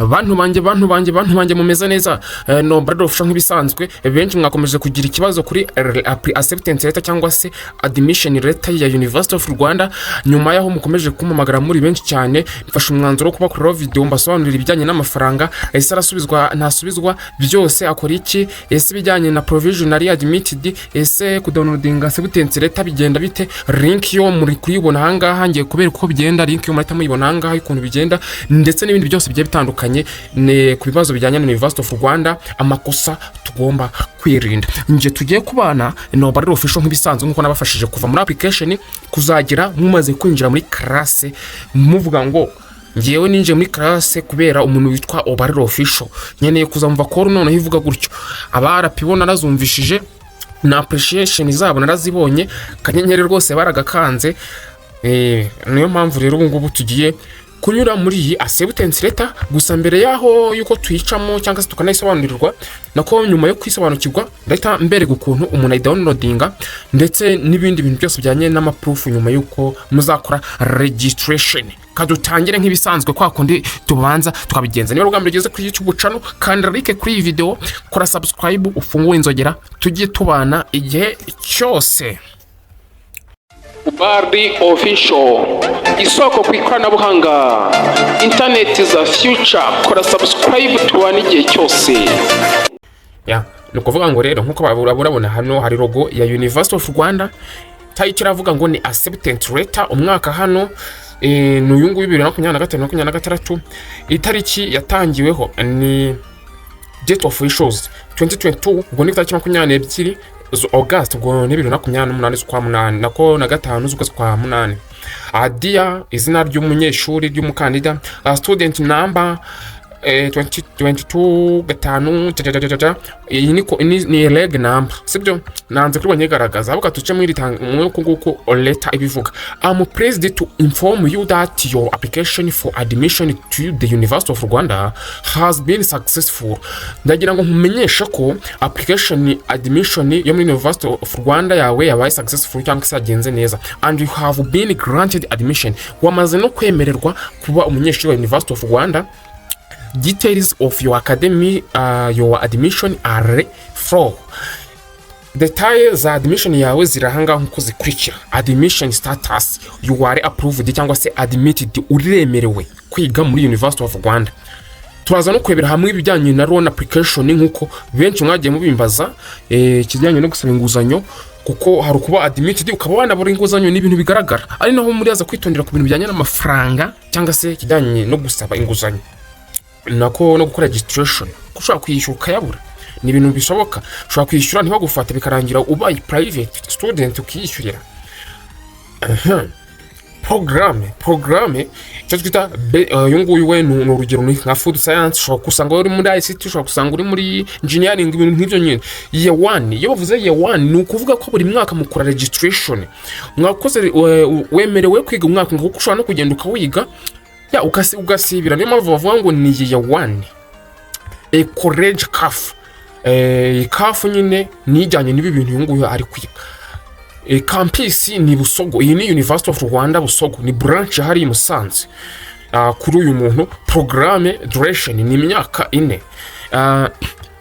bantu banje mumeze neza. No brother official nk'ibisanzwe benshi mwakomeje kugira ikibazo kuri acceptance letter cyangwa se admission letter ya University of Rwanda. Nyuma yaho mukomeje kumamagara muri benshi cyane, mfashe umwanzuro wo kubakorera video mbasobanurira ibijyanye n'amafaranga, ese arasubizwa ntasubizwa, byose akora iki, ese bijyanye na provisionally admitted, ese kudownloadinga acceptance letter bigenda bite, link yo muri kuyibona hangaha ngiye kubera uko bigenda, link yo murahita muyibona hangaha ukuntu bigenda, ndetse n'ibindi byose bigiye bitandukanye ne ku bibazo bijyanye na University of Rwanda, amakosa tugomba kwirinda. Nje tugiye kubana no barero official nk'ibisanzwe nkuko nabafashije kuva muri application kuzagira mumaze kwinjira muri classe, muvuga ngo ngiyewe ninje muri classe kubera umuntu witwa Obarero official, nyeneye kuzamva ko none hivuga gutyo. Abarapibo narazumvishije na appreciation zabo narazibonye, kanyenyeri rwose baragakanze. Niyo mpamvu rero ubu ngubu tugiye kunyura muri iyi acceptance letter. Gusa mbere yaho yuko tuyicamo cyangwa se tukanayisobanurirwa, nako nyuma yo kwisobanukirwa ndahita mberega ukuntu umuntu downloadinga ndetse n'ibindi bintu byose bijyanye n'amaproof nyuma yuko muzakora registration. Kadutangire nk'ibisanzwe kwa kundi tubanza tukabigenza. Niba rugambye ugeze kuri YouTube channel, kandi like kuri iyi video, kora subscribe, ufunguye inzogera, tugiye tubana igihe cyose. Ubalde official, isoko ku ikoranabuhanga, internet is a future. Kora subscribe tubana igihe cyose. Nukuvuga ngo rero nkuko urabona hano hari logo ya University of Rwanda, tayikira avuga ngo ni acceptance letter. Umwaka hano n'uyu nguyu 2025-2026, itariki yatangiweho ni date of issues 2022, ubwo ni tariki 22 August, ubwo ni 2028 z'ukwa 8 nako na 5 z'ukwa 8. Adia izina ry'umunyeshuri ry'umukandida, student number 2022 gatanu ni leg number, sibyo nanze kuri banyegaragaza avuga tuce muri nguko letter ibivuga. I'm pleased to inform you that your application for admission to the University of Rwanda has been successful. Ndagira ngo nkumenyesha ko application admission yo muri University of Rwanda yawe yabaye successful cyangwa se yagenze neza, and you have been granted admission. Wamaze no kwemererwa kuba umunyeshuri wa University of Rwanda. Details of your academy, your admission are flow. Details za admission yawe zirahanga nkuko zikurikira. Admission status, you are approved cyangwa se admitted, uremerewe kwiga muri University of Rwanda. Turaza no kwebera hamwe ibijyanye na loan application nkuko benshi mwagiye mubimbaza, kijyanye no gusaba inguzanyo, kuko hari kuba admitted ukaba wanabura inguzanyo n'ibintu bigaragara. Ari naho muri aza kwitondera ku bintu bijyanye n'amafaranga cyangwa se kijyanye no gusaba inguzanyo nako no gukora registration. Kushaka kwishyura ukayabura ni ibintu bishoboka. Ushaka kwishyura ntibagufate bikarangira ubaye private student ukishyurira. Programme cyo twita yunguyu we no urugero ni nka food science. Ushaka kusanga uri muri ICT, ushaka kusanga uri muri engineering, ibintu nk'ibyo nyine. Year 1 iyo bavuze year 1 ni ukuvuga ko buri mwaka mukora registration. Mwakoze wemerewe kwiga umwaka ngo ushobora no kugenda ukawiga ugasibira. Niyo mpamvu bavuga ngo ni year 1 college CAF. CAF nyine nijyanye n'ibi bintu yunguye ari kwiga. Campus ni Busogo, iyi ni University of Rwanda Busogo, ni branch hari i Musanze. Kuri uyu muntu programme duration ni imyaka 4.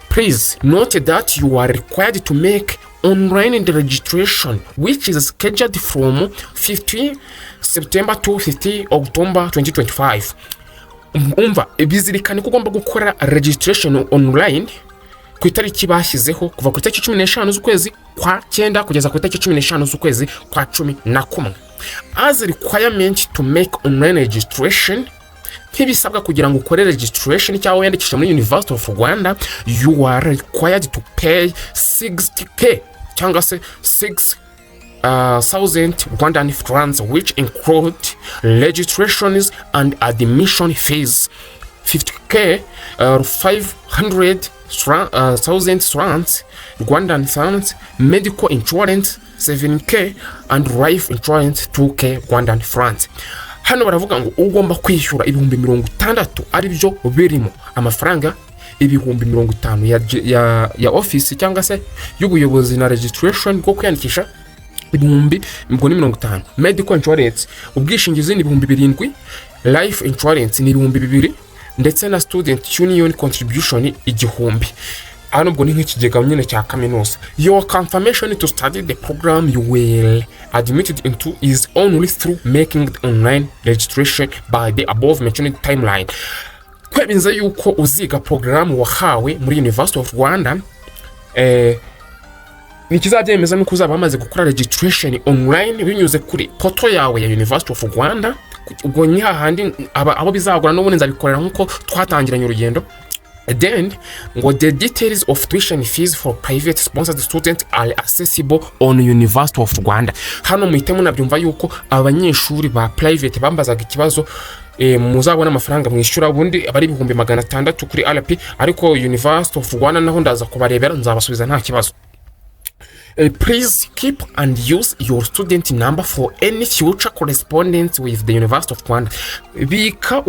Please note that you are required to make online registration which is scheduled from 15 September to 30 October 2025. Umva bizirikane ko ugomba gukora registration online ku itariki bashyizeho kuva ku itariki 15 z'ukwezi kwa 9 kugeza ku itariki 15 z'ukwezi kwa 11. As requirement to make online registration, nk'ibisabwa kugira ngo ukore registration cyangwa wiyandikisha muri University of Rwanda, you are required to pay 60k cyangwa se 6,000 Rwandan francs, which include registrations and admission fees. 50k 500,000 francs Rwandan francs, medical insurance 7k and life insurance 2k Rwandan francs. Hano baravuga ngo ugomba kwishyura ibihumbi 60 ari byo birimo amafaranga ibihumbi 50 ya office cyangwa se y'ubuyobozi na registration bwo kwiyandikisha ibihumbi 50. Medical insurance ubwishingizi ni ibihumbi 7, life insurance ni ibihumbi 2, ndetse na student union contribution 1,000. Hano ubwo ni nk'ikigega nyine cya kaminuza. Your confirmation to study the program you will admitted into is only through making the online registration by the above mentioned timeline. Kwemeza yuko uziga program wahawe muri University of Rwanda nikizabyemeza nuko uzaba amaze gukora registration online binyuze kuri portal yawe ya University of Rwanda. Ubwo ni hahandi abo bizagura n'ubundi nzabikorera nkuko twatangiranye urugendo. Then ngo the details of tuition fees for private sponsored students are accessible on University of Rwanda. Hano muhitemo nabyumva yuko abanyeshuri ba private bambazaga ikibazo muzabona amafaranga mwishyura ubundi abari 600 kuri RP, ariko University of Rwanda naho ndaza kubarebera nzabasubiza nta kibazo. Please keep and use your student number for any future correspondence with the University of Rwanda. Bika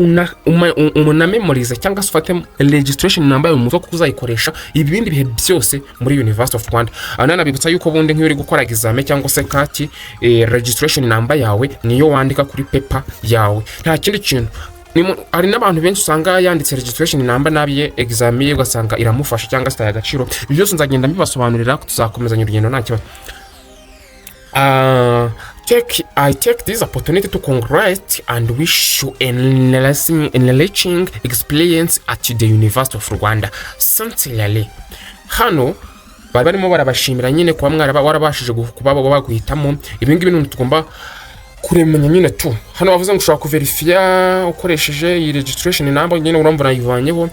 unamemorize cyangwa ufate registration number yawe muzo kuzayikoresha ibindi bihe byose muri University of Rwanda. Anana bibutsa yuko bundi nk'iyo uri gukora examen cyangwa se kati registration number yawe niyo wandika kuri paper yawe, nta kindi kintu. Hari n'abantu benshi usanga yanditse registration number nabiye examen ugasanga iramufasha cyangwa se agaciro. Ibyo byose nzagenda mbibasobanurira ko tuzakomezanya urugendo nta kibazo. I take this opportunity to congratulate and wish you enriching experience at the University of Rwanda. Sincerely. Hano bari barimo barabashimira nyine kuba warabashije kuba baguhitamo. Ibi ngibi ni tugomba kuremenya nyine tu. Hano bavuze ngo ushobora kuverifya ukoresheje iyi registration number nyine urumva nayivanyeho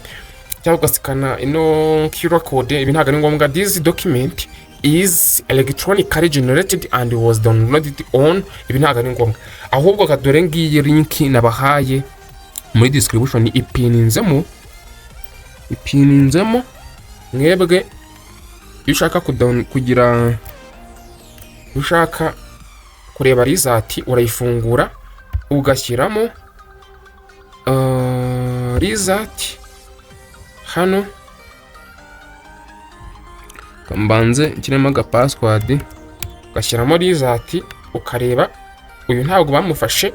cyangwa ugasikana ino QR code. Ibi ntago ari ngombwa. This document is electronically generated and was downloaded on. Ibi ntago ari ngombwa, ahubwo kadore ngiyi link nabahaye muri description ipininzemo mwebwe ushaka kugira ushaka kureba result urayifungura ugashyiramo result. Hano kambanze kirema aga password ugashyiramo result ukareba uyu ntabwo bamufashe,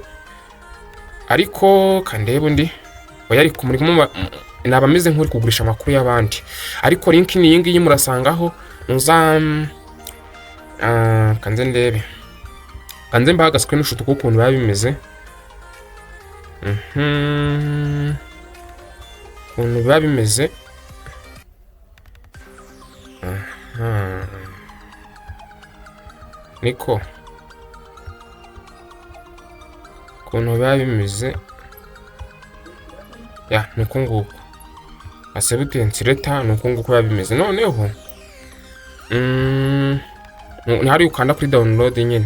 ariko kandebe undi oyari kumurimo nabameze nk'uri kugurisha amakuru y'abandi, ariko link ni yingi murasangaho muza kanze ndebe kanze mbaga screenshot ukuntu biba bimeze. Ukuntu biba bimeze niko ukuntu biba bimeze ya niko nguko acceptance letter nuko nguko biba bimeze. Noneho ntari ukanda kuri download nyine,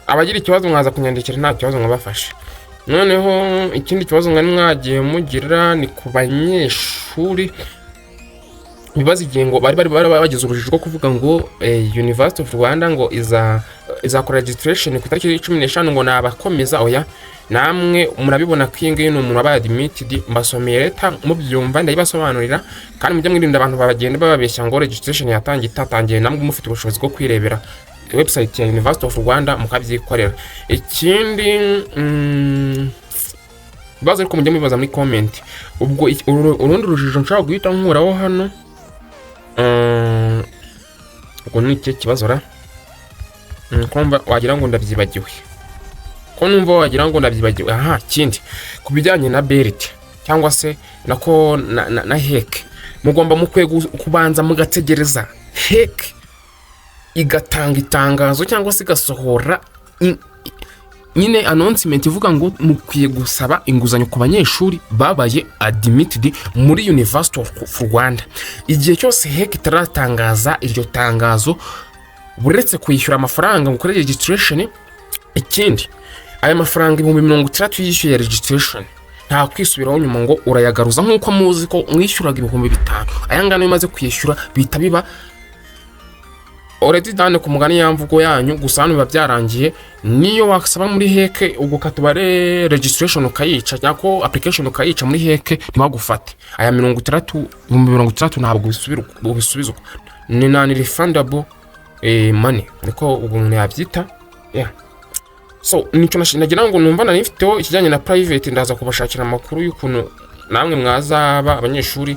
abagira ikibazo mwaza kunyandikira nta kibazo nkabafasha. Noneho ikindi kibazo ngani mwagiye mugira ni ku banyeshuri bibaza igihe ngo bari bagize urujijo rwo kuvuga ngo University of Rwanda ngo izakora registration ku itariki 15 ngo nabakomeza. Oya, namwe murabibona ko ingiye no umuntu abaye admitted mbasomeye leta mubyumva ndayibasobanurira, kandi mujye mwirinda abantu babagenda bababeshya ngo registration itatangiye, namwe mufite ubushobozi bwo kwirebera website ya University of Rwanda mukabyikorera. Ikindi bazo ariko mujye mubibaza muri comment. Ubwo urundi rujijo nshaka guhita nkuraho hano ubwo ni iki kibazo ra kumva wagira ngo ndabyibagiwe ko numva wagira ngo ndabyibagiwe. Aha, kindi kubijyanye na belt cyangwa se nako na HEC mugomba mukwe kubanza mugategereza HEC igatanga itangazo cyangwa se gasohora nyine announcement ivuga ngo mukwiye gusaba inguzanyo ku banyeshuri babaye admitted muri University of Rwanda. Igihe cyose HEC itaratangaza iryo tangazo buretse kwishyura amafaranga ngo kuri registration. Ikindi aya mafaranga 30,000 yishyuye ya registration nta kwisubiraho nyuma ngo urayagaruza nkuko muzi ko mwishyuraga 5,000. Aya ngano imaze kwishyura bita biba already done ku mugani yamvugo yanyu. Gusa hano biba byarangiye, niyo wakasaba muri HEC ubwo katubare registration ukayica cyako application ukayica muri HEC ntibagufate. Aya 30,000 ntabwo bisubizwa, ni non-refundable money niko ubwo umuntu yabyita. Yeah, so nicyo nagira ngo numva nifiteho ikijyanye na private, ndaza kubashakira amakuru y'ukuntu namwe mwazaba abanyeshuri.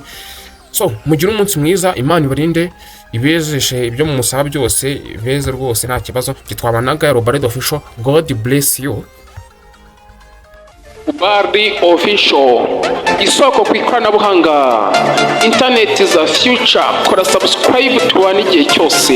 So mugire umunsi mwiza, Imana ibarinde ibezeshe ibyo mu musaba byose, beze rwose nta kibazo. Twabanaga Ubalde official, God bless you. Ubalde official, isoko ku ikoranabuhanga, internet za future. Kora subscribe tubane igihe cyose.